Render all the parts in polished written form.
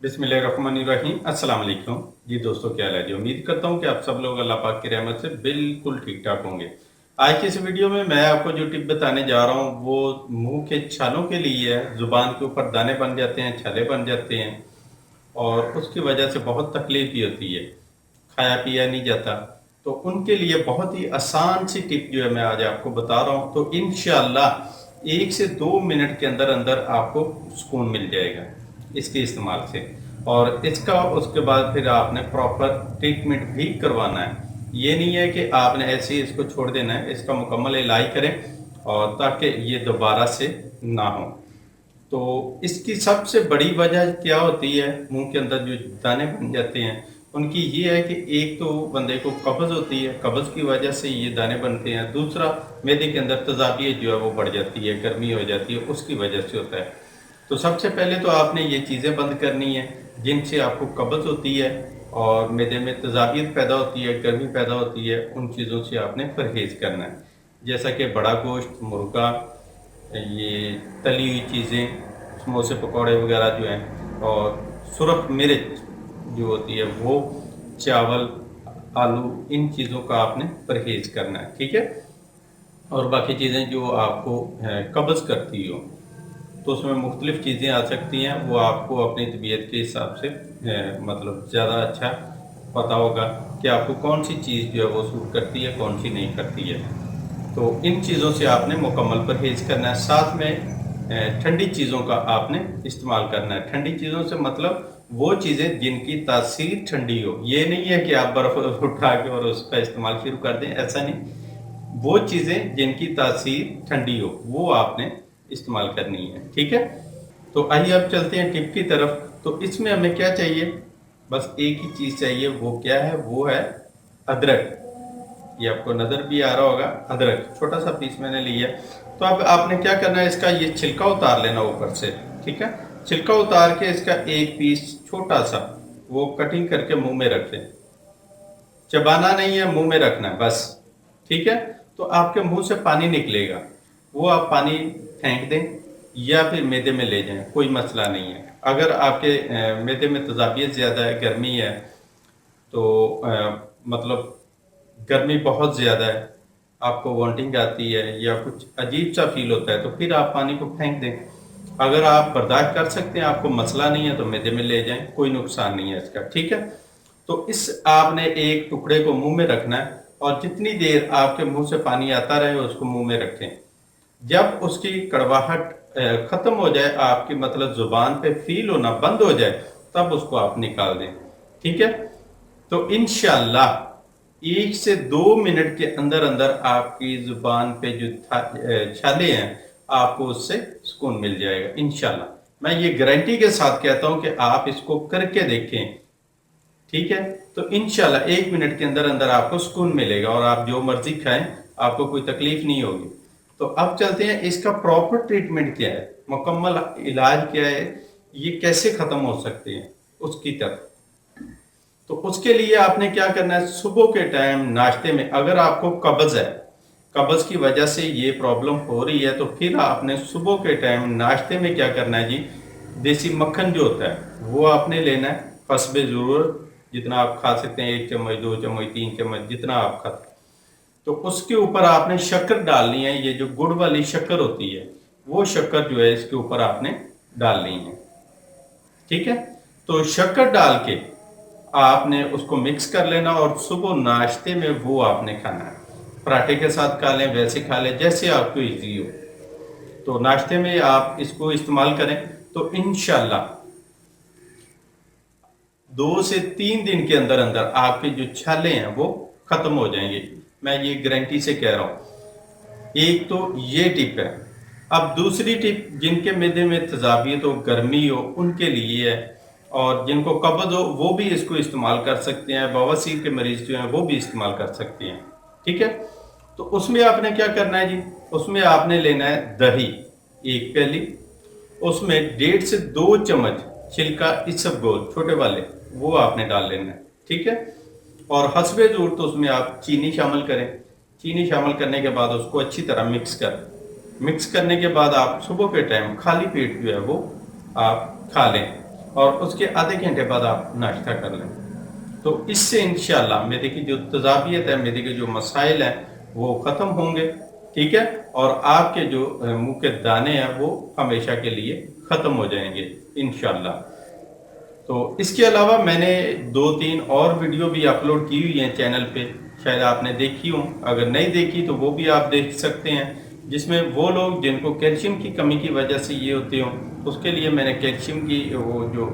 बिस्मिल्लाहिर्रहमानिर्रहीम। अस्सलाम वालेकुम जी दोस्तों, क्या हाल है जी। उम्मीद करता हूँ कि आप सब लोग अल्लाह पाक की रहमत से बिल्कुल ठीक ठाक होंगे। आज की इस वीडियो में मैं आपको जो टिप बताने जा रहा हूँ वो मुंह के छालों के लिए है। जुबान के ऊपर दाने बन जाते हैं, छाले बन जाते हैं और उसकी वजह से बहुत तकलीफ भी होती है, खाया पिया नहीं जाता। तो उनके लिए बहुत ही आसान सी टिप जो है मैं आज आपको बता रहा हूँ। तो इंशाअल्लाह 1 से 2 मिनट के अंदर अंदर आपको सुकून मिल जाएगा इसके इस्तेमाल से। और इसका उसके बाद फिर आपने प्रॉपर ट्रीटमेंट भी करवाना है। ये नहीं है कि आपने ऐसे ही इसको छोड़ देना है, इसका मुकम्मल इलाज करें और ताकि ये दोबारा से ना हो। तो इसकी सबसे बड़ी वजह क्या होती है, मुंह के अंदर जो दाने बन जाते हैं उनकी ये है कि एक तो बंदे को कब्ज़ होती है, कब्ज़ की वजह से ये दाने बनते हैं। दूसरा, मैदे के अंदर तेज़ाबियत जो है वो बढ़ जाती है, गर्मी हो जाती है, उसकी वजह से होता है। तो सबसे पहले तो आपने ये चीज़ें बंद करनी है जिनसे आपको कब्ज़ होती है और मैदे में तेज़ाबियत पैदा होती है, गर्मी पैदा होती है। उन चीज़ों से आपने परहेज़ करना है, जैसा कि बड़ा गोश्त, मुर्गा, ये तली हुई चीज़ें, समोसे पकौड़े वगैरह जो हैं, और सुरख मिर्च जो होती है वो, चावल, आलू, इन चीज़ों का आपने परहेज़ करना है, ठीक है। और बाकी चीज़ें जो आपको कब्ज़ करती हो तो उसमें मुख्तलिफ़ चीज़ें आ सकती हैं, वो आपको अपनी तबीयत के हिसाब से मतलब ज़्यादा अच्छा पता होगा कि आपको कौन सी चीज़ जो है वो सूट करती है, कौन सी नहीं करती है। तो इन चीज़ों से आपने मुकम्मल परहेज़ करना है। साथ में ठंडी चीज़ों का आपने इस्तेमाल करना है। ठंडी चीज़ों से मतलब वो चीज़ें जिनकी तासीर ठंडी हो। ये नहीं है कि आप बर्फ़ उठा के और उसका इस्तेमाल शुरू कर दें, ऐसा नहीं। वो चीज़ें जिनकी तासीर ठंडी हो वो आपने इस्तेमाल करनी है, ठीक है। तो आइए अब चलते हैं टिप की तरफ। तो इसमें हमें क्या चाहिए, बस एक ही चीज़ चाहिए। वो क्या है, वो है अदरक। ये आपको नज़र भी आ रहा होगा, अदरक छोटा सा पीस मैंने लिया। तो अब आपने क्या करना है, इसका ये छिलका उतार लेना ऊपर से, ठीक है। छिलका उतार के इसका एक पीस छोटा सा वो कटिंग करके मुंह में रख लें। चबाना नहीं है, मुंह में रखना है बस, ठीक है। तो आपके मुंह से पानी निकलेगा, वो आप पानी फेंक दें या फिर मैदे में ले जाएं, कोई मसला नहीं है। अगर आपके मैदे में तेज़ाबियत ज़्यादा है, गर्मी है, तो मतलब गर्मी बहुत ज़्यादा है, आपको वॉमिटिंग आती है या कुछ अजीब सा फील होता है, तो फिर आप पानी को फेंक दें। अगर आप बर्दाश्त कर सकते हैं, आपको मसला नहीं है, तो मैदे में ले जाएं, कोई नुकसान नहीं है इसका, ठीक है। तो इस आपने एक टुकड़े को मुंह में रखना है और जितनी देर आपके मुंह से पानी आता रहे उसको मुंह में रखें। जब उसकी कड़वाहट खत्म हो जाए, आपकी मतलब जुबान पे फील होना बंद हो जाए, तब उसको आप निकाल दें, ठीक है। तो इंशाल्लाह 1 से 2 मिनट के अंदर अंदर आपकी जुबान पे जो छाले हैं, आपको उससे सुकून मिल जाएगा इंशाल्लाह। मैं ये गारंटी के साथ कहता हूं कि आप इसको करके देखें, ठीक है। तो इंशाल्लाह 1 मिनट के अंदर अंदर आपको सुकून मिलेगा और आप जो मर्जी खाएं, आपको कोई तकलीफ नहीं होगी। तो अब चलते हैं, इसका प्रॉपर ट्रीटमेंट क्या है, मुकम्मल इलाज क्या है, ये कैसे खत्म हो सकते हैं उसकी तरफ। तो उसके लिए आपने क्या करना है, सुबह के टाइम नाश्ते में, अगर आपको कब्ज़ है, कब्ज़ की वजह से ये प्रॉब्लम हो रही है, तो फिर आपने सुबह के टाइम नाश्ते में क्या करना है जी, देसी मक्खन जो होता है वो आपने लेना है, हस्बे ज़रूरत, जितना आप खा सकते हैं, 1 चम्मच, 2 चम्मच, 3 चम्मच, जितना आप खाते हैं। तो उसके ऊपर आपने शक्कर डालनी है, ये जो गुड़ वाली शक्कर होती है वो शक्कर जो है इसके ऊपर आपने डालनी है, ठीक है। तो शक्कर डाल के आपने उसको मिक्स कर लेना और सुबह नाश्ते में वो आपने खाना है। पराठे के साथ खा लें, वैसे खा लें, जैसे आपको ईजी हो। तो नाश्ते में आप इसको इस्तेमाल करें तो इंशाल्लाह 2 से 3 दिन के अंदर अंदर आपके जो छाले हैं वो खत्म हो जाएंगे। मैं ये गारंटी से कह रहा हूँ। एक तो ये टिप है। अब दूसरी टिप, जिनके मैदे में तेज़ाबियत हो, गर्मी हो, उनके लिए है। और जिनको कब्ज़ हो वो भी इसको इस्तेमाल कर सकते हैं, बवासीर के मरीज़ जो हैं वो भी इस्तेमाल कर सकते हैं, ठीक है। तो उसमें आपने क्या करना है जी, उसमें आपने लेना है दही 1 प्याली, उसमें 1.5 से 2 चम्मच छिलका इसबगोल छोटे वाले वो आपने डाल लेना है, ठीक है। और हस्बे ज़रूरत उसमें आप चीनी शामिल करें। चीनी शामिल करने के बाद उसको अच्छी तरह मिक्स करने के बाद आप सुबह के टाइम खाली पेट जो है वो आप खा लें। اور اس کے آدھے گھنٹے بعد آپ ناشتہ کر لیں. تو اس سے انشاءاللہ معدے کی جو تذابیت ہے، معدے کے جو مسائل ہیں وہ ختم ہوں گے. ٹھیک ہے، اور آپ کے جو منہ کے دانے ہیں وہ ہمیشہ کے لیے ختم ہو جائیں گے انشاءاللہ. تو اس کے علاوہ میں نے 2-3 اور ویڈیو بھی اپلوڈ کی ہوئی ہیں چینل پہ، شاید آپ نے دیکھی ہوں. اگر نہیں دیکھی تو وہ بھی آپ دیکھ سکتے ہیں، جس میں وہ لوگ جن کو کیلشیم کی کمی کی وجہ سے یہ ہوتے ہوں، اس کے لیے میں نے کیلشیم کی وہ جو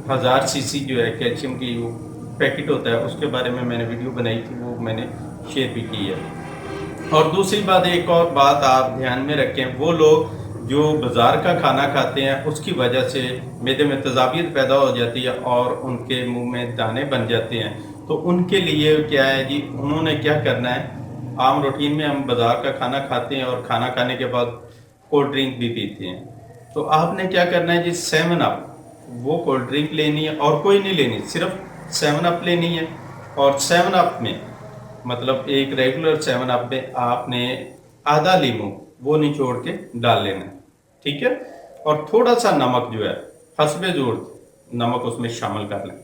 1000 cc جو ہے کیلشیم کی وہ پیکٹ ہوتا ہے، اس کے بارے میں نے ویڈیو بنائی تھی، وہ میں نے شیئر بھی کی ہے. اور دوسری بات، ایک اور بات آپ دھیان میں رکھیں، وہ لوگ جو بازار کا کھانا کھاتے ہیں اس کی وجہ سے معدے میں تذابیت پیدا ہو جاتی ہے اور ان کے منہ میں دانے بن جاتے ہیں. تو ان کے لیے کیا ہے جی، انہوں نے کیا کرنا ہے، عام روٹین میں ہم بازار کا کھانا کھاتے ہیں اور کھانا کھانے کے بعد کولڈ ڈرنک بھی پیتے ہیں. تو آپ نے کیا کرنا ہے جی، 7 اپ وہ کولڈ ڈرنک لینی ہے اور کوئی نہیں لینی، صرف 7 اپ لینی ہے. اور 7 اپ میں مطلب ایک ریگولر 7 اپ میں آپ نے آدھا لیمو وہ نچوڑ کے ڈال لینا ہے. ٹھیک ہے، اور تھوڑا سا نمک جو ہے حسب ضرورت نمک اس میں شامل کر لیں.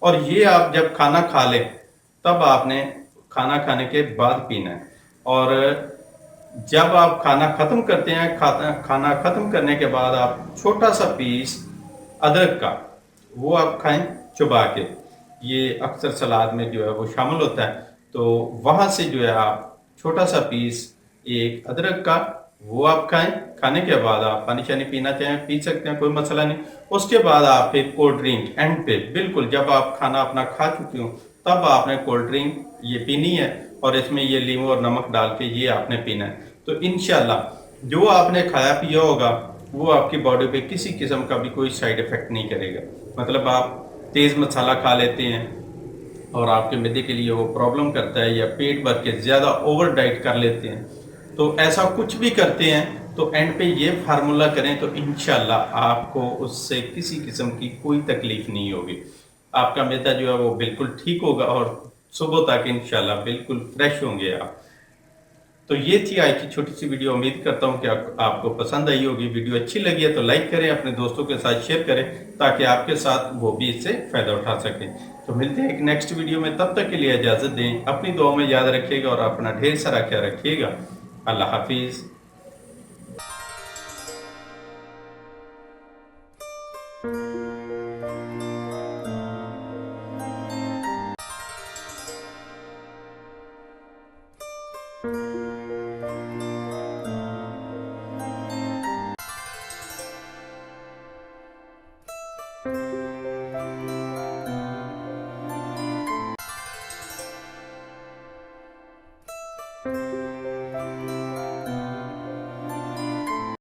اور یہ آپ جب کھانا کھا لیں تب آپ نے کھانا کھانے کے بعد پینا ہے. اور جب آپ کھانا ختم کرتے ہیں، کھانا ختم کرنے کے بعد آپ چھوٹا سا پیس ادرک کا وہ آپ کھائیں چبا کے. یہ اکثر سلاد میں جو ہے وہ شامل ہوتا ہے. تو وہاں سے جو ہے آپ چھوٹا سا پیس ایک ادرک کا وہ آپ کھائیں. کھانے کے بعد آپ پانی شانی پینا چاہیں پی سکتے ہیں، کوئی مسئلہ نہیں. اس کے بعد آپ پھر کولڈ ڈرنک اینڈ پہ بالکل جب آپ کھانا اپنا کھا چکے ہوں تب آپ نے کولڈ ڈرنک یہ پینی ہے، اور اس میں یہ لیمو اور نمک ڈال کے یہ آپ نے پینا ہے. تو انشاءاللہ جو آپ نے کھایا پیا ہوگا وہ آپ کی باڈی پہ کسی قسم کا بھی کوئی سائیڈ ایفیکٹ نہیں کرے گا. مطلب آپ تیز مسالہ کھا لیتے ہیں اور آپ کے معدے کے لیے وہ پرابلم کرتا ہے، یا پیٹ بھر کے زیادہ اوور ڈائٹ کر لیتے ہیں، تو ایسا کچھ بھی کرتے ہیں تو اینڈ پہ یہ فارمولا کریں تو انشاءاللہ آپ کو اس سے کسی قسم کی کوئی تکلیف نہیں ہوگی. آپ کا معدہ جو ہے وہ بالکل ٹھیک ہوگا اور صبح تک انشاءاللہ بالکل فریش ہوں گے آپ. تو یہ تھی آج کی چھوٹی سی ویڈیو. امید کرتا ہوں کہ آپ کو پسند آئی ہوگی. ویڈیو اچھی لگی ہے تو لائک کریں، اپنے دوستوں کے ساتھ شیئر کریں تاکہ آپ کے ساتھ وہ بھی اس سے فائدہ اٹھا سکیں. تو ملتے ہیں ایک نیکسٹ ویڈیو میں، تب تک کے لیے اجازت دیں. اپنی دعاؤں میں یاد رکھیے گا اور اپنا ڈھیر سارا خیال رکھیے گا. اللہ حافظ.